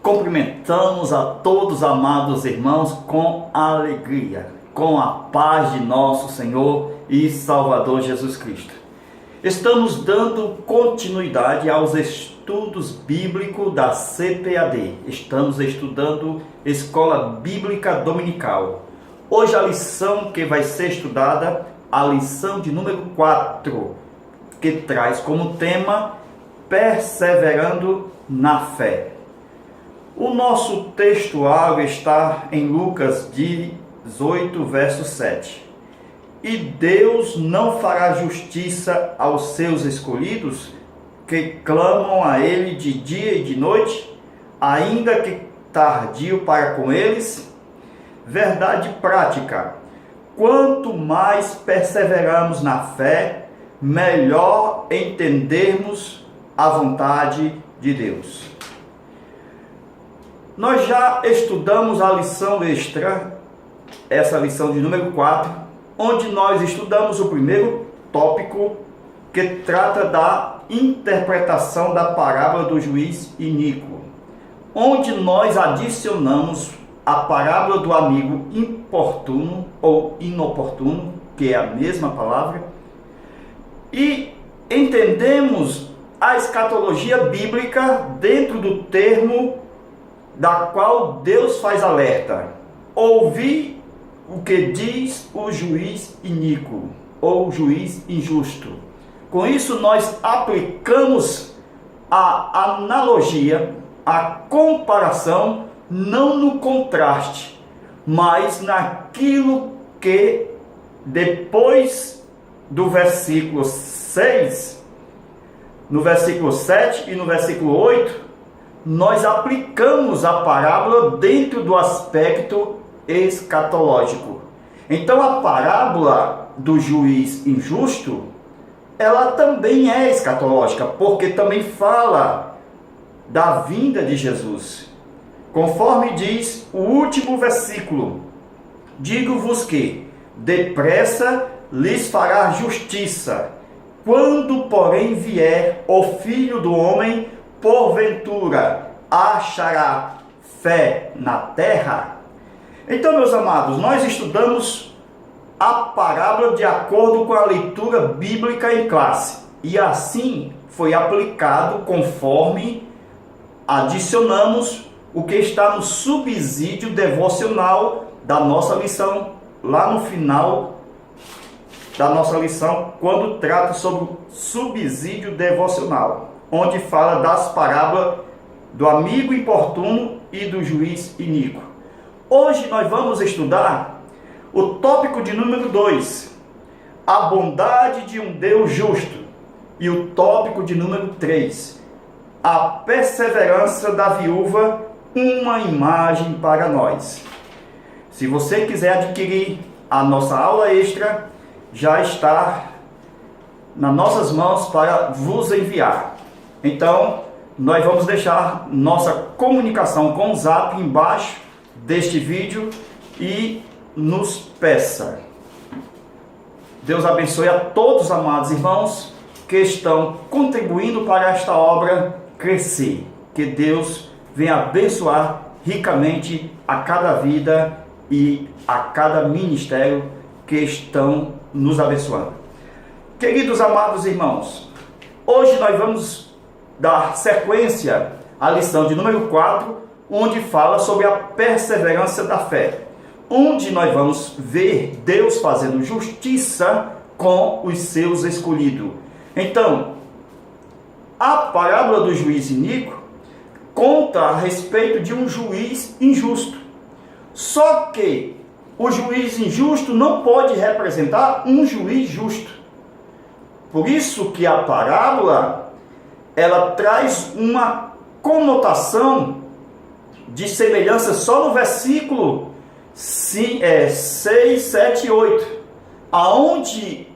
Cumprimentamos a todos, amados irmãos, com alegria, com a paz de nosso Senhor e Salvador Jesus Cristo. Estamos dando continuidade aos estudos bíblicos da CPAD. Estamos estudando Escola Bíblica Dominical. Hoje a lição que vai ser estudada, a lição de número 4, que traz como tema Perseverando na Fé. O nosso textuário está em Lucas 18, verso 7. E Deus não fará justiça aos seus escolhidos, que clamam a Ele de dia e de noite, ainda que tardio para com eles? Verdade prática: quanto mais perseveramos na fé, melhor entendermos a vontade de Deus. Nós já estudamos a lição extra, essa lição de número 4, onde nós estudamos o primeiro tópico, que trata da interpretação da parábola do juiz iníquo, onde nós adicionamos a parábola do amigo importuno ou inoportuno, que é a mesma palavra, e entendemos a escatologia bíblica dentro do termo da qual Deus faz alerta: ouvi o que diz o juiz iníquo ou juiz injusto. Com isso nós aplicamos a analogia, a comparação, não no contraste, mas naquilo que depois do versículo 6, no versículo 7 e no versículo 8, nós aplicamos a parábola dentro do aspecto escatológico. Então a parábola do juiz injusto, ela também é escatológica, porque também fala da vinda de Jesus. Conforme diz o último versículo: digo-vos que depressa lhes fará justiça, quando porém vier o Filho do Homem, porventura achará fé na terra? Então, meus amados, nós estudamos a parábola de acordo com a leitura bíblica em classe, e assim foi aplicado conforme adicionamos o que está no subsídio devocional da nossa lição, lá no final da nossa lição, quando trata sobre o subsídio devocional, onde fala das parábolas do amigo importuno e do juiz iníquo. Hoje nós vamos estudar o tópico de número 2, a bondade de um Deus justo, e o tópico de número 3, a perseverança da viúva, uma imagem para nós. Se você quiser adquirir a nossa aula extra, já está nas nossas mãos para vos enviar. Então, nós vamos deixar nossa comunicação com o Zap embaixo deste vídeo e nos peça. Deus abençoe a todos, amados irmãos, que estão contribuindo para esta obra crescer. Que Deus venha abençoar ricamente a cada vida e a cada ministério que estão nos abençoando. Queridos amados irmãos, hoje nós vamos dar sequência à lição de número 4, onde fala sobre a perseverança da fé, onde nós vamos ver Deus fazendo justiça com os seus escolhidos. Então, a parábola do juiz iníquo conta a respeito de um juiz injusto. Só que o juiz injusto não pode representar um juiz justo. Por isso que a parábola, ela traz uma conotação de semelhança só no versículo 6, 7 e 8, aonde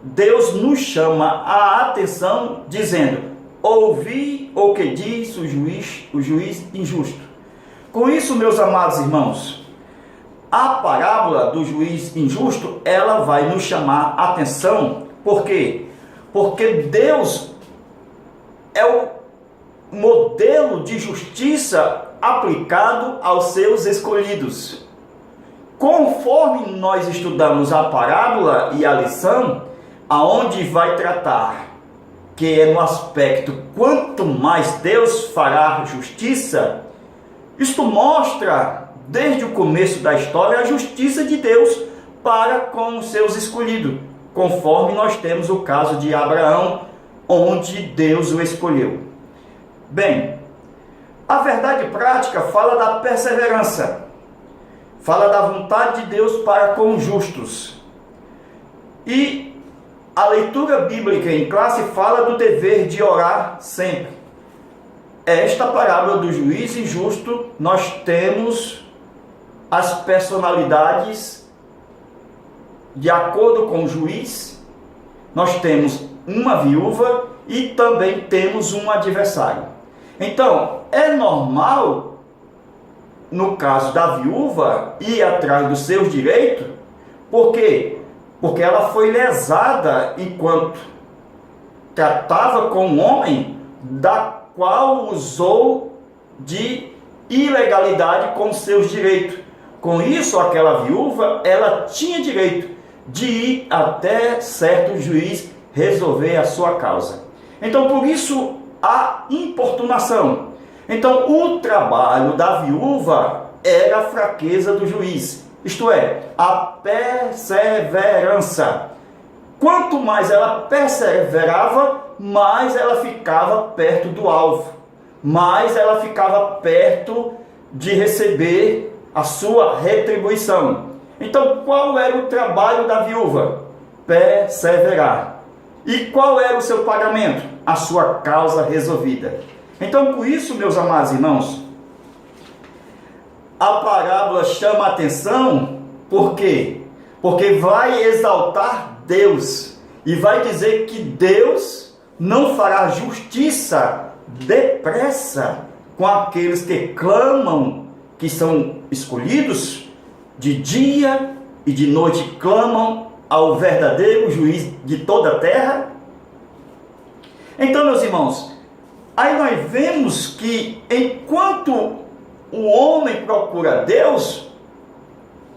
Deus nos chama a atenção dizendo: ouvi o que diz o juiz injusto. Com isso, meus amados irmãos, a parábola do juiz injusto, ela vai nos chamar a atenção. Por quê? Porque Deus é o modelo de justiça aplicado aos seus escolhidos. Conforme nós estudamos a parábola e a lição, aonde vai tratar, que é no aspecto quanto mais Deus fará justiça, isto mostra desde o começo da história a justiça de Deus para com os seus escolhidos, conforme nós temos o caso de Abraão, onde Deus o escolheu. Bem, a verdade prática fala da perseverança, fala da vontade de Deus para com os justos. E a leitura bíblica em classe fala do dever de orar sempre. Esta parábola do juiz injusto, nós temos as personalidades de acordo com o juiz, nós temos uma viúva e também temos um adversário. Então, é normal, no caso da viúva, ir atrás dos seus direitos. Por quê? Porque ela foi lesada enquanto tratava com um homem da qual usou de ilegalidade com seus direitos. Com isso, aquela viúva, ela tinha direito de ir até certo juiz resolver a sua causa. Então, por isso, a importunação. Então, o trabalho da viúva era a fraqueza do juiz, isto é, a perseverança. Quanto mais ela perseverava, mais ela ficava perto do alvo, mais ela ficava perto de receber a sua retribuição. Então, qual era o trabalho da viúva? Perseverar. E qual era o seu pagamento? A sua causa resolvida. Então, com isso, meus amados irmãos, a parábola chama a atenção, por quê? Porque vai exaltar Deus e vai dizer que Deus não fará justiça depressa com aqueles que clamam, que são escolhidos, de dia e de noite clamam ao verdadeiro juiz de toda a terra. Então, meus irmãos, aí nós vemos que enquanto o homem procura Deus,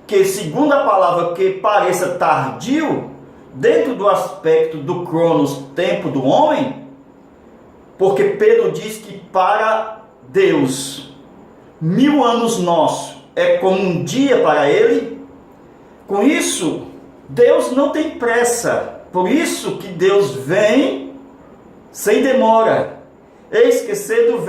que segundo a palavra que pareça tardio, dentro do aspecto do cronos, tempo do homem, porque Pedro diz que para Deus 1000 anos nossos é como um dia para ele. Com isso, Deus não tem pressa, por isso que Deus vem sem demora. Eis que cedo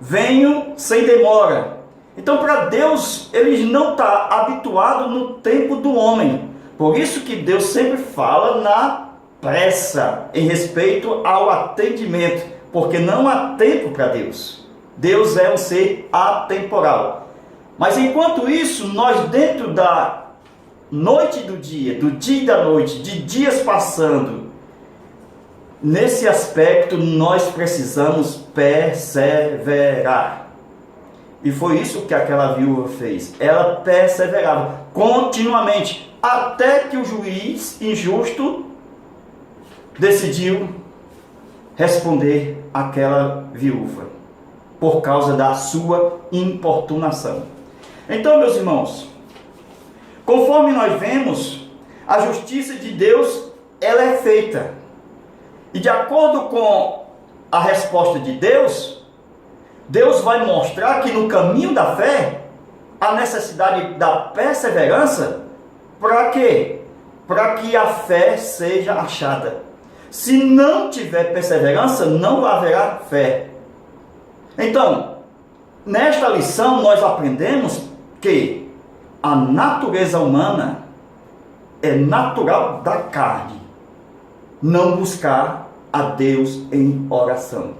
venho sem demora. Então, para Deus, ele não está habituado no tempo do homem. Por isso que Deus sempre fala na pressa, em respeito ao atendimento, porque não há tempo para Deus. Deus é um ser atemporal. Mas enquanto isso, nós dentro da noite do dia e da noite, de dias passando, nesse aspecto nós precisamos perseverar. E foi isso que aquela viúva fez. Ela perseverava continuamente, até que o juiz injusto decidiu responder àquela viúva, por causa da sua importunação. Então, meus irmãos, conforme nós vemos, a justiça de Deus, ela é feita. E de acordo com a resposta de Deus, Deus vai mostrar que no caminho da fé, a necessidade da perseverança, para quê? Para que a fé seja achada. Se não tiver perseverança, não haverá fé. Então, nesta lição nós aprendemos que a natureza humana é natural da carne não buscar a Deus em oração.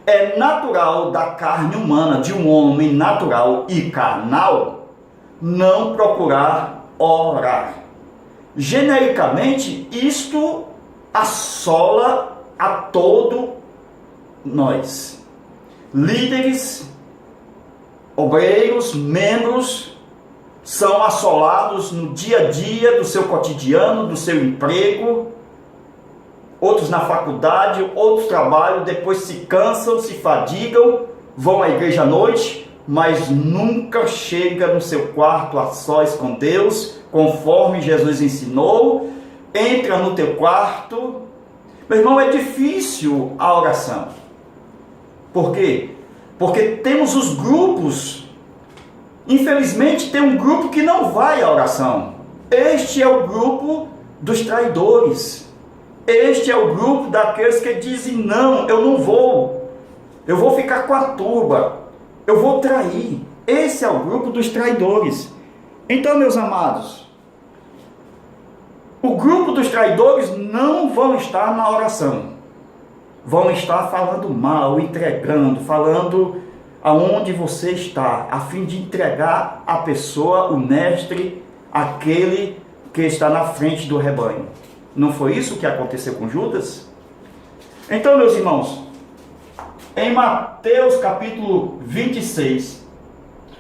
É natural da carne humana, de um homem natural e carnal, não procurar orar. Genericamente, isto assola a todo nós. Líderes, obreiros, membros, são assolados no dia a dia do seu cotidiano, do seu emprego, outros na faculdade, outros trabalham, depois se cansam, se fadigam, vão à igreja à noite, mas nunca chega no seu quarto a sós com Deus, conforme Jesus ensinou. Entra no teu quarto. Meu irmão, é difícil a oração. Por quê? Porque temos os grupos. Infelizmente tem um grupo que não vai à oração. Este é o grupo dos traidores. Este é o grupo daqueles que dizem: não, eu não vou. Eu vou ficar com a turba. Eu vou trair. Esse é o grupo dos traidores. Então, meus amados, o grupo dos traidores não vão estar na oração. Vão estar falando mal, entregando, falando aonde você está, a fim de entregar a pessoa, o mestre, aquele que está na frente do rebanho. Não foi isso que aconteceu com Judas? Então, meus irmãos, em Mateus capítulo 26,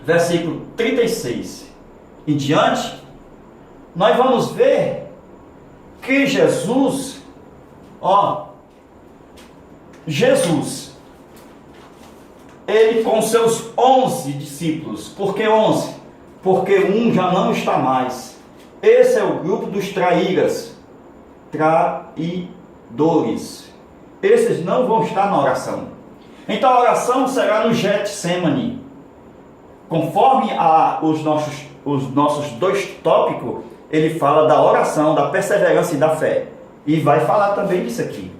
versículo 36 em diante, nós vamos ver que Jesus, ele com seus 11 discípulos. Por que 11? Porque um já não está mais. Esse é o grupo dos traíras, traidores. Esses não vão estar na oração. Então a oração será no Getsemane. Conforme os nossos dois tópicos, ele fala da oração, da perseverança e da fé. E vai falar também disso aqui.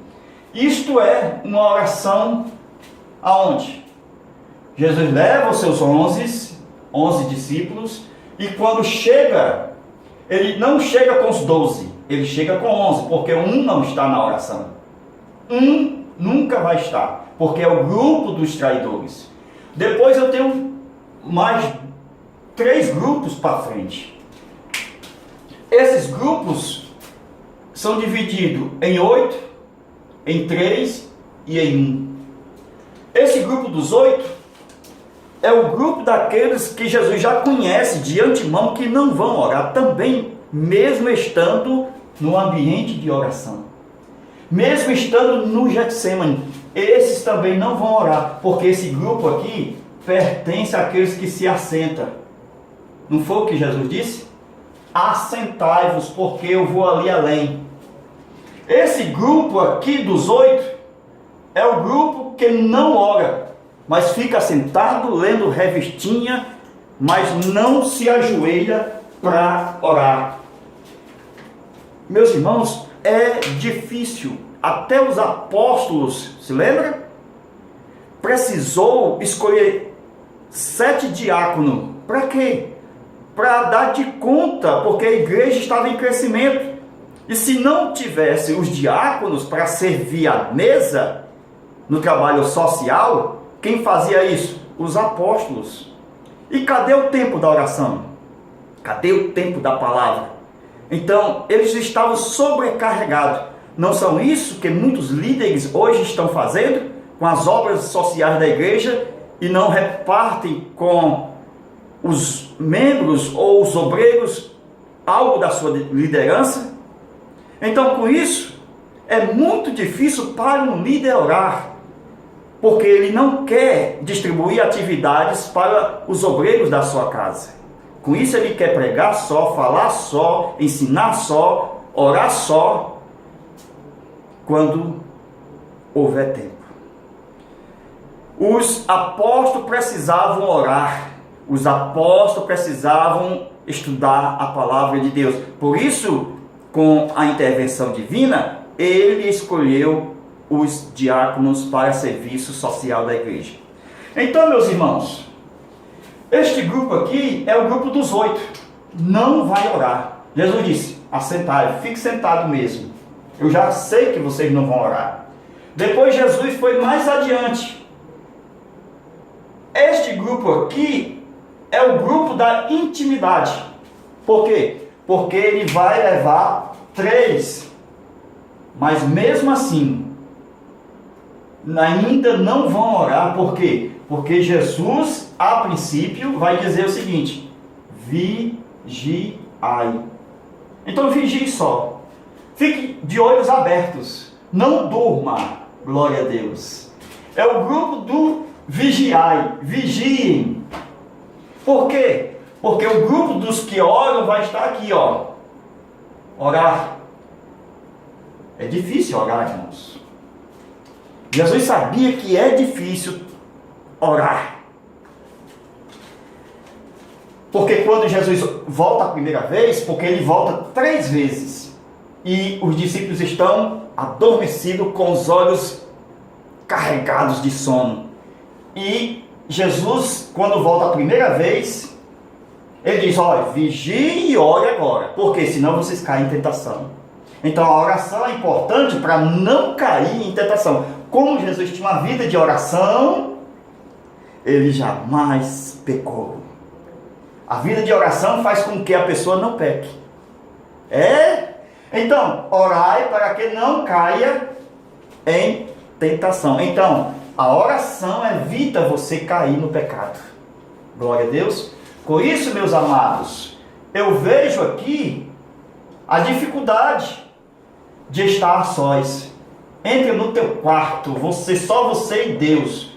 Isto é uma oração aonde? Jesus leva os seus 11 discípulos, e quando chega, ele não chega com os 12, ele chega com 11, porque um não está na oração. Um nunca vai estar, porque é o grupo dos traidores. Depois eu tenho mais 3 grupos para frente. Esses grupos são divididos em 8, em 3 e em 1. Esse grupo dos 8 é o grupo daqueles que Jesus já conhece de antemão, que não vão orar também, mesmo estando no ambiente de oração. Mesmo estando no Getsemane, esses também não vão orar, porque esse grupo aqui pertence àqueles que se assentam. Não foi o que Jesus disse? Assentai-vos, porque eu vou ali além. Esse grupo aqui dos 8 é o grupo que não ora, mas fica sentado lendo revistinha, mas não se ajoelha para orar. Meus irmãos, é difícil. Até os apóstolos, se lembra? Precisou escolher 7 diáconos. Para quê? Para dar de conta, porque a igreja estava em crescimento. E se não tivesse os diáconos para servir a mesa no trabalho social, quem fazia isso? Os apóstolos. E cadê o tempo da oração? Cadê o tempo da palavra? Então, eles estavam sobrecarregados. Não são isso que muitos líderes hoje estão fazendo com as obras sociais da igreja e não repartem com os membros ou os obreiros algo da sua liderança? Então, com isso, é muito difícil para um líder orar, porque ele não quer distribuir atividades para os obreiros da sua casa. Com isso, ele quer pregar só, falar só, ensinar só, orar só, quando houver tempo. Os apóstolos precisavam orar, os apóstolos precisavam estudar a palavra de Deus. Por isso, com a intervenção divina, ele escolheu os diáconos para serviço social da igreja. Então, meus irmãos, este grupo aqui é o grupo dos 8. Não vai orar. Jesus disse: assentai, fique sentado mesmo. Eu já sei que vocês não vão orar. Depois Jesus foi mais adiante. Este grupo aqui é o grupo da intimidade. Por quê? Porque ele vai levar 3. Mas mesmo assim, ainda não vão orar. Por quê? Porque Jesus, a princípio, vai dizer o seguinte: vigiai. Então vigie só. Fique de olhos abertos, não durma, glória a Deus. É o grupo do vigiai, vigiem. Por quê? Porque o grupo dos que oram vai estar aqui, ó. Orar. É difícil orar, irmãos. Jesus sabia que é difícil orar. Porque quando Jesus volta a primeira vez, porque ele volta 3 vezes, e os discípulos estão adormecidos com os olhos carregados de sono. E Jesus, quando volta a primeira vez, ele diz: olha, vigie e ore agora, porque senão vocês caem em tentação. Então a oração é importante para não cair em tentação. Como Jesus tinha uma vida de oração, ele jamais pecou. A vida de oração faz com que a pessoa não peque. Então, orai para que não caia em tentação. Então, a oração evita você cair no pecado. Glória a Deus. Com isso, meus amados, eu vejo aqui a dificuldade de estar a sós. Entre no teu quarto, só você e Deus.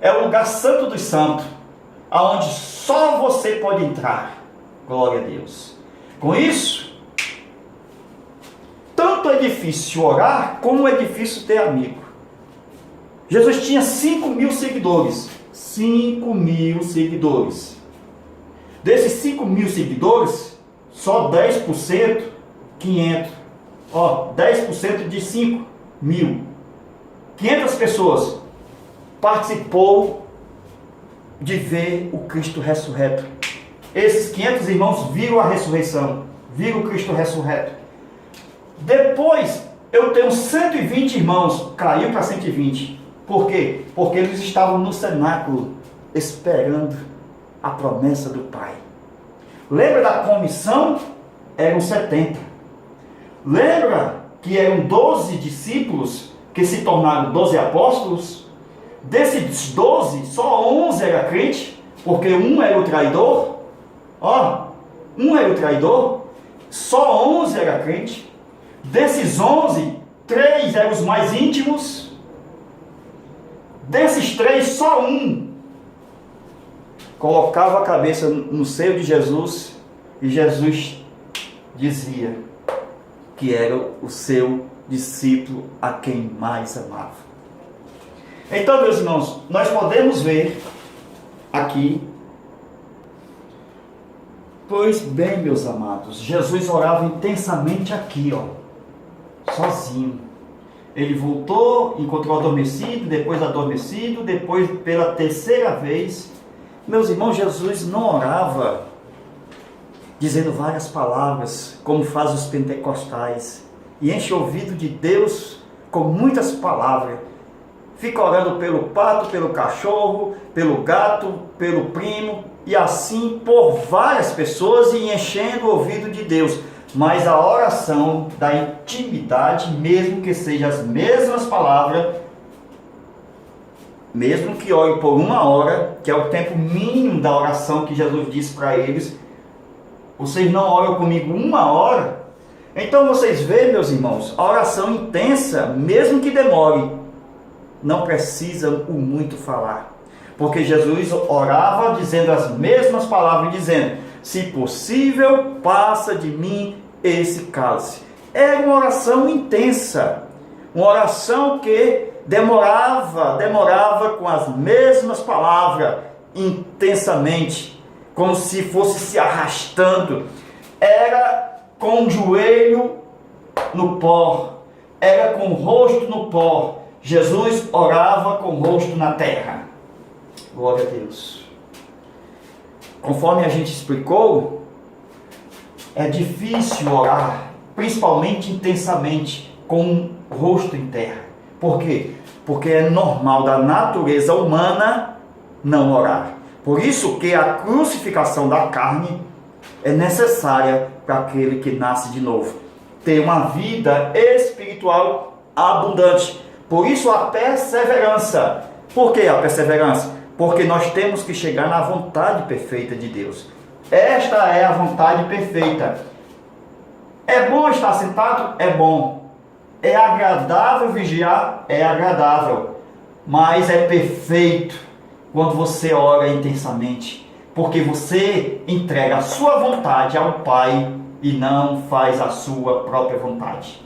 É o lugar santo dos santos, aonde só você pode entrar. Glória a Deus. Com isso, tanto é difícil orar, como é difícil ter amigo. Jesus tinha 5.000 seguidores. 5.000 seguidores. Desses 5.000 seguidores, só 10%, 500. 10% de 5.000. 500 pessoas participou de ver o Cristo ressurreto. Esses 500 irmãos viram a ressurreição, viram o Cristo ressurreto. Depois, eu tenho 120 irmãos, caiu para 120. Por quê? Porque eles estavam no cenáculo, esperando a promessa do Pai. Lembra da comissão? Eram 70. Lembra que eram 12 discípulos que se tornaram 12 apóstolos? Desses 12, só 11 era crente, porque um era o traidor. Um era o traidor, só 11 era crente. Desses 11, 3 eram os mais íntimos. Desses 3, só um colocava a cabeça no seio de Jesus, e Jesus dizia que era o seu discípulo a quem mais amava. Então, meus irmãos, nós podemos ver aqui, pois bem, meus amados, Jesus orava intensamente aqui, sozinho. Ele voltou, encontrou adormecido, depois pela terceira vez. Meus irmãos, Jesus não orava dizendo várias palavras, como faz os pentecostais, e enche o ouvido de Deus com muitas palavras. Fica orando pelo pato, pelo cachorro, pelo gato, pelo primo, e assim por várias pessoas, e enchendo o ouvido de Deus. Mas a oração da intimidade, mesmo que sejam as mesmas palavras, mesmo que ore por 1 hora, que é o tempo mínimo da oração que Jesus disse para eles, vocês não oram comigo 1 hora? Então vocês veem, meus irmãos, a oração intensa, mesmo que demore, não precisa o muito falar. Porque Jesus orava dizendo as mesmas palavras, dizendo: se possível, passa de mim esse cálice. Era uma oração intensa, uma oração que demorava com as mesmas palavras, intensamente, como se fosse se arrastando. Era com o joelho no pó, era com o rosto no pó. Jesus orava com o rosto na terra. Glória a Deus. Conforme a gente explicou, é difícil orar, principalmente intensamente, com o rosto em terra. Por quê? Porque é normal da natureza humana não orar. Por isso que a crucificação da carne é necessária para aquele que nasce de novo. Ter uma vida espiritual abundante. Por isso a perseverança. Por que a perseverança? Porque nós temos que chegar na vontade perfeita de Deus. Esta é a vontade perfeita. É bom estar sentado? É bom. É agradável vigiar? É agradável. Mas é perfeito quando você ora intensamente. Porque você entrega a sua vontade ao Pai e não faz a sua própria vontade.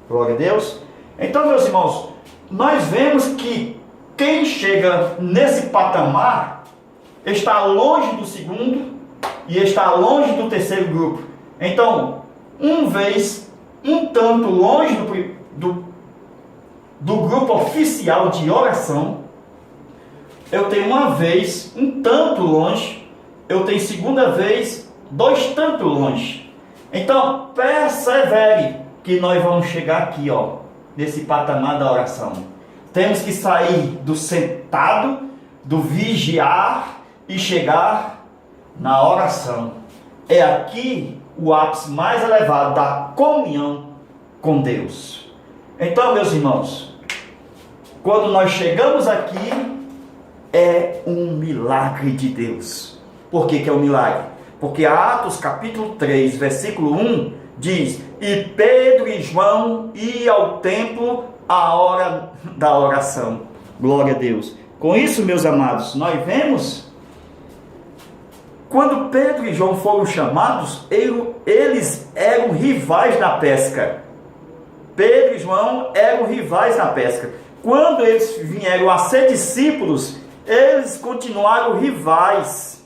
Glória a Deus. Então, meus irmãos, nós vemos que quem chega nesse patamar está longe do segundo e está longe do terceiro grupo. Então, um tanto longe do grupo oficial de oração, eu tenho uma vez um tanto longe, eu tenho segunda vez dois tanto longe. Então, persevere que nós vamos chegar aqui, nesse patamar da oração. Temos que sair do sentado, do vigiar e chegar na oração. É aqui o ápice mais elevado da comunhão com Deus. Então, meus irmãos, quando nós chegamos aqui, é um milagre de Deus. Por que é um milagre? Porque Atos capítulo 3, versículo 1 diz: e Pedro e João iam ao templo à hora da oração. Glória a Deus. Com isso, meus amados, nós vemos, quando Pedro e João foram chamados, eles eram rivais na pesca. Pedro e João eram rivais na pesca. Quando eles vieram a ser discípulos, eles continuaram rivais.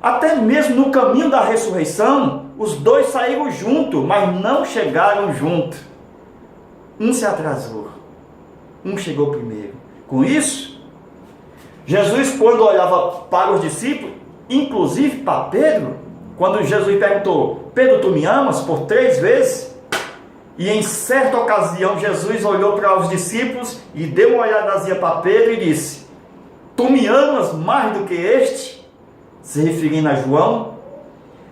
Até mesmo no caminho da ressurreição, os dois saíram juntos, mas não chegaram juntos. Um se atrasou, um chegou primeiro. Com isso, Jesus, quando olhava para os discípulos, inclusive para Pedro, quando Jesus perguntou: Pedro, tu me amas? Por 3 vezes. E em certa ocasião, Jesus olhou para os discípulos e deu uma olhadazinha para Pedro e disse: tu me amas mais do que este? Se referindo a João.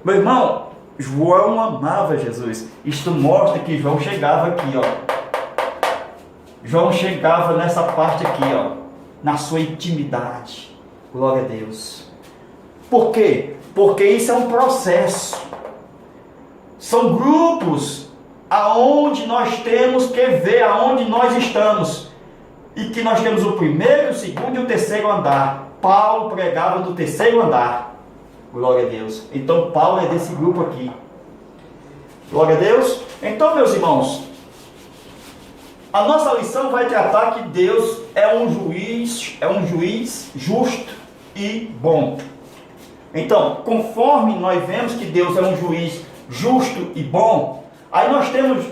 Meu irmão, João amava Jesus. Isto mostra que João chegava aqui, João chegava nessa parte aqui, na sua intimidade. Glória a Deus. Por quê? Porque isso é um processo. São grupos aonde nós temos que ver aonde nós estamos. E que nós temos o primeiro, o segundo e o terceiro andar. Paulo pregava do terceiro andar. Glória a Deus. Então Paulo é desse grupo aqui. Glória a Deus. Então, meus irmãos, a nossa lição vai tratar que Deus é um juiz justo e bom. Então, conforme nós vemos que Deus é um juiz justo e bom, aí nós temos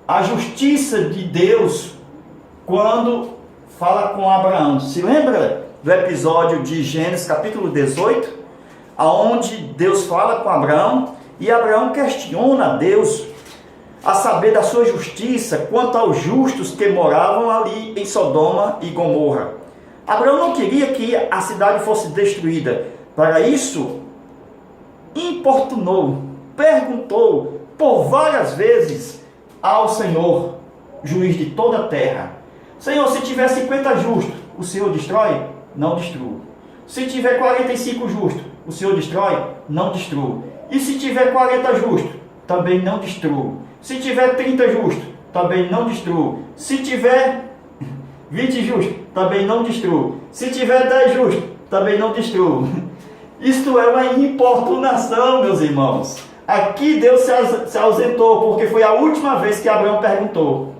a justiça de Deus quando fala com Abraão. Se lembra do episódio de Gênesis capítulo 18, aonde Deus fala com Abraão e Abraão questiona a Deus a saber da sua justiça quanto aos justos que moravam ali em Sodoma e Gomorra. Abraão não queria que a cidade fosse destruída. Para isso, importunou, perguntou por várias vezes ao Senhor, juiz de toda a terra: Senhor, se tiver 50 justos, o Senhor destrói? Não destrua. Se tiver 45 justos, o Senhor destrói? Não destrua. E se tiver 40 justos, também não destrua. Se tiver 30 justos, também não destrua. Se tiver 20 justos, também não destrua. Se tiver 10 justos, também não destrua. Isto é uma importunação, meus irmãos. Aqui Deus se ausentou, porque foi a última vez que Abraão perguntou.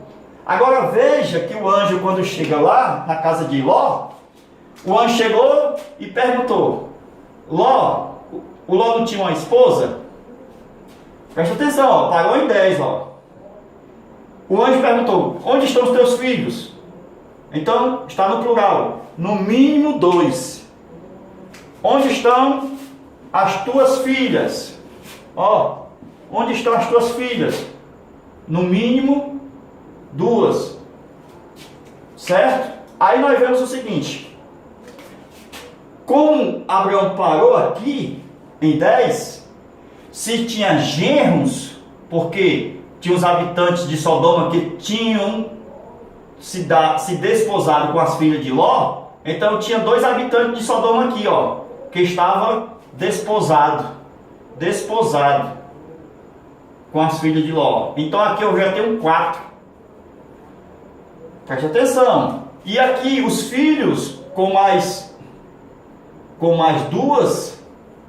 Agora veja que o anjo, quando chega lá, na casa de Ló, o anjo chegou e perguntou: Ló, o Ló não tinha uma esposa? Presta atenção, parou em 10, O anjo perguntou: onde estão os teus filhos? Então, está no plural, no mínimo 2. Onde estão as tuas filhas? Onde estão as tuas filhas? No mínimo 2. Certo? Aí nós vemos o seguinte: como Abraão parou aqui em 10, se tinha genros, porque tinha os habitantes de Sodoma que tinham se desposado com as filhas de Ló, então tinha 2 habitantes de Sodoma aqui, que estava desposado. com as filhas de Ló. Então aqui eu já tenho 4. Preste atenção. E aqui os filhos com mais 2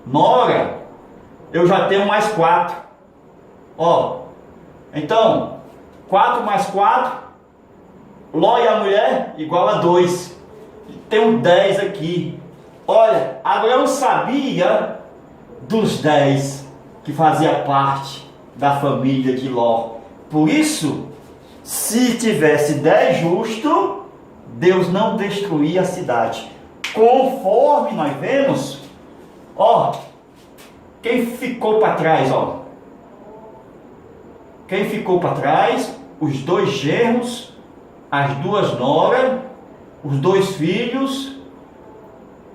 nora, eu já tenho mais 4. Ó. Então, 4 mais 4, Ló e a mulher igual a 2. Tenho 10 aqui. Olha, Abraão sabia dos 10 que fazia parte da família de Ló. Por isso, se tivesse 10 justos, Deus não destruía a cidade. Conforme nós vemos, ó, quem ficou para trás, ó. Quem ficou para trás? Os 2 genros, as 2 noras, os 2 filhos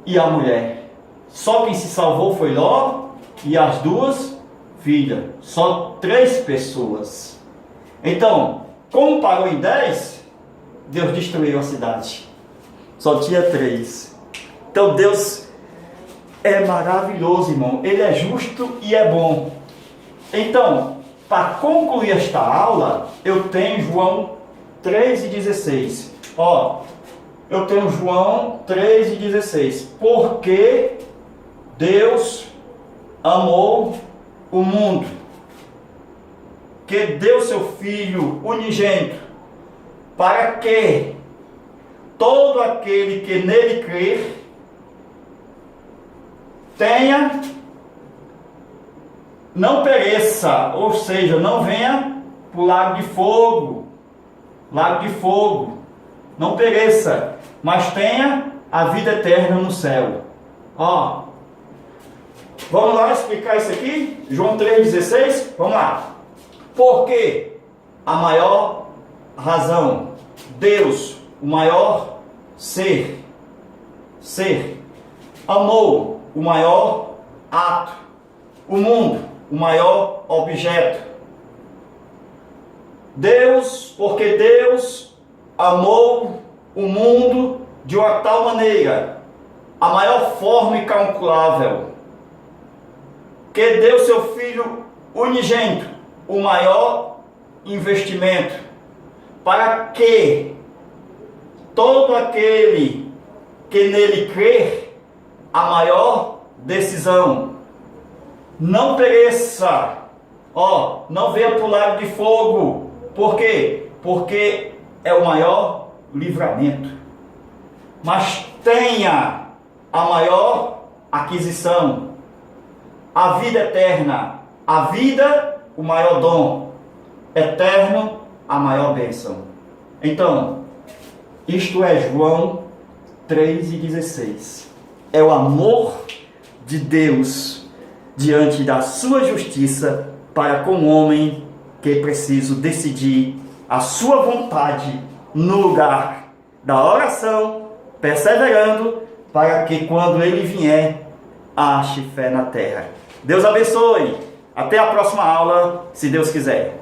e a mulher. Só quem se salvou foi Ló e as 2 filhas. Só 3 pessoas. Então, como parou em 10, Deus destruiu a cidade. Só tinha 3. Então Deus é maravilhoso, irmão. Ele é justo e é bom. Então, para concluir esta aula, eu tenho João 3,16. Ó, eu tenho João 3,16. Porque Deus amou o mundo, que deu seu Filho unigênito, para que todo aquele que nele crer não pereça, ou seja, não venha para o lago de fogo, não pereça, mas tenha a vida eterna no céu. Ó, vamos lá explicar isso aqui, João 3,16, vamos lá. Porque a maior razão, Deus, o maior ser, amou o maior ato, o mundo, o maior objeto. Porque Deus amou o mundo de uma tal maneira, a maior forma incalculável, que deu seu Filho unigênito, o maior investimento, para que todo aquele que nele crer, a maior decisão, não pereça, ó, não venha para o lago de fogo. Por quê? Porque é o maior livramento, mas tenha a maior aquisição, a vida eterna, a vida, o maior dom, eterno, a maior bênção. Então, isto é João 3,16. É o amor de Deus diante da sua justiça para com o homem que é preciso decidir a sua vontade no lugar da oração, perseverando para que quando ele vier, ache fé na terra. Deus abençoe. Até a próxima aula, se Deus quiser.